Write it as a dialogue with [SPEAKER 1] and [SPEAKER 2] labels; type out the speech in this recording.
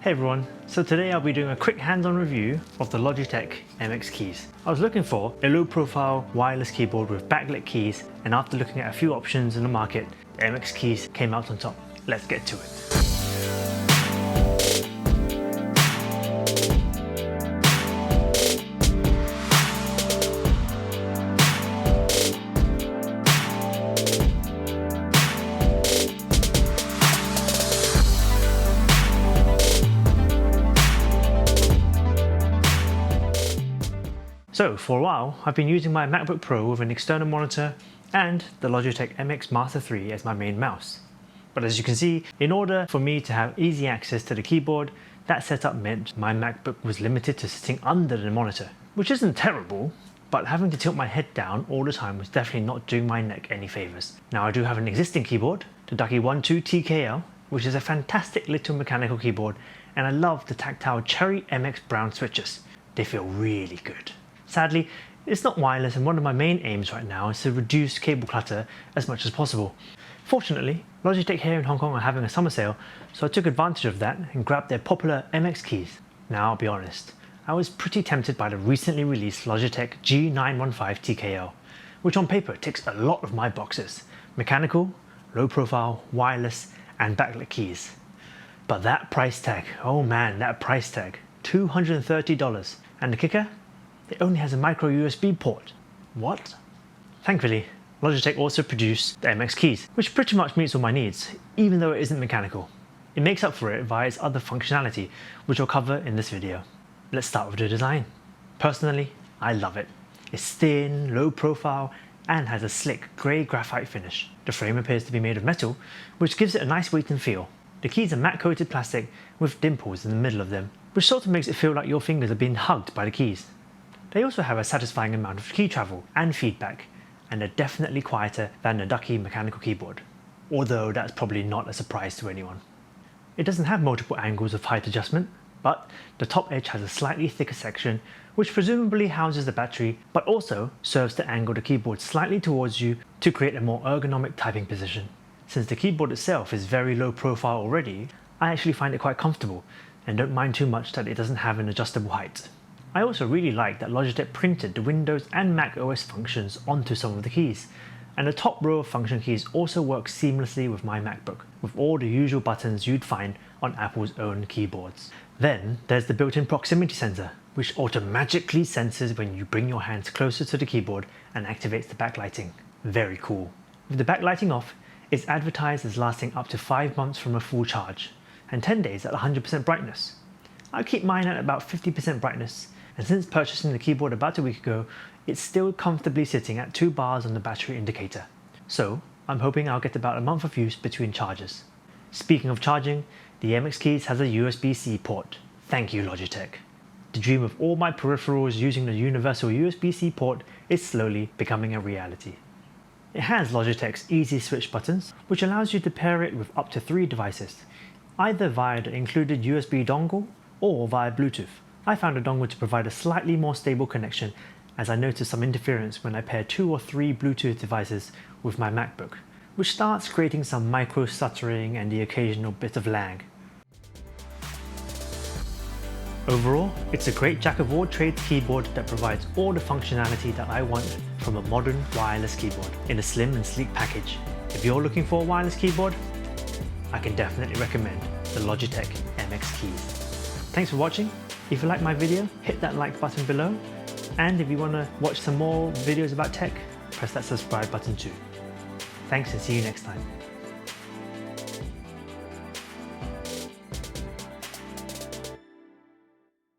[SPEAKER 1] Hey everyone, so today I'll be doing a quick hands-on review of the Logitech MX Keys. I was looking for a low-profile wireless keyboard with backlit keys, and after looking at a few options in the market, the MX Keys came out on top. Let's get to it. So for a while, I've been using my MacBook Pro with an external monitor and the Logitech MX Master 3 as my main mouse. But as you can see, in order for me to have easy access to the keyboard, that setup meant my MacBook was limited to sitting under the monitor, which isn't terrible, but having to tilt my head down all the time was definitely not doing my neck any favors. Now I do have an existing keyboard, the Ducky 12 TKL, which is a fantastic little mechanical keyboard, and I love the tactile Cherry MX Brown switches. They feel really good. Sadly, it's not wireless, and one of my main aims right now is to reduce cable clutter as much as possible. Fortunately, Logitech here in Hong Kong are having a summer sale, so I took advantage of that and grabbed their popular MX Keys. Now I'll be honest, I was pretty tempted by the recently released Logitech G915 TKL, which on paper ticks a lot of my boxes: mechanical, low profile, wireless and backlit keys. But that price tag, oh man, that price tag, $230, and the kicker? It only has a micro USB port. What? Thankfully, Logitech also produced the MX Keys, which pretty much meets all my needs, even though it isn't mechanical. It makes up for it via its other functionality, which I'll cover in this video. Let's start with the design. Personally, I love it. It's thin, low profile, and has a slick grey graphite finish. The frame appears to be made of metal, which gives it a nice weight and feel. The keys are matte coated plastic with dimples in the middle of them, which sort of makes it feel like your fingers are being hugged by the keys. They also have a satisfying amount of key travel and feedback, and are definitely quieter than the Ducky mechanical keyboard, although that's probably not a surprise to anyone. It doesn't have multiple angles of height adjustment, but the top edge has a slightly thicker section which presumably houses the battery, but also serves to angle the keyboard slightly towards you to create a more ergonomic typing position. Since the keyboard itself is very low profile already, I actually find it quite comfortable and don't mind too much that it doesn't have an adjustable height. I also really like that Logitech printed the Windows and Mac OS functions onto some of the keys, and the top row of function keys also work seamlessly with my MacBook, with all the usual buttons you'd find on Apple's own keyboards. Then there's the built-in proximity sensor, which automatically senses when you bring your hands closer to the keyboard and activates the backlighting. Very cool. With the backlighting off, it's advertised as lasting up to 5 months from a full charge, and 10 days at 100% brightness. I keep mine at about 50% brightness, and since purchasing the keyboard about a week ago, it's still comfortably sitting at 2 bars on the battery indicator. So I'm hoping I'll get about a month of use between charges. Speaking of charging, the MX Keys has a USB-C port. Thank you, Logitech. The dream of all my peripherals using the universal USB-C port is slowly becoming a reality. It has Logitech's easy switch buttons, which allows you to pair it with up to 3 devices, either via the included USB dongle or via Bluetooth. I found a dongle to provide a slightly more stable connection, as I noticed some interference when I pair 2 or 3 Bluetooth devices with my MacBook, which starts creating some micro stuttering and the occasional bit of lag. Overall, it's a great jack-of-all-trades keyboard that provides all the functionality that I want from a modern wireless keyboard in a slim and sleek package. If you're looking for a wireless keyboard, I can definitely recommend the Logitech MX Keys. Thanks for watching. If you like my video, hit that like button below, and if you want to watch some more videos about tech, press that subscribe button too. Thanks, and see you next time.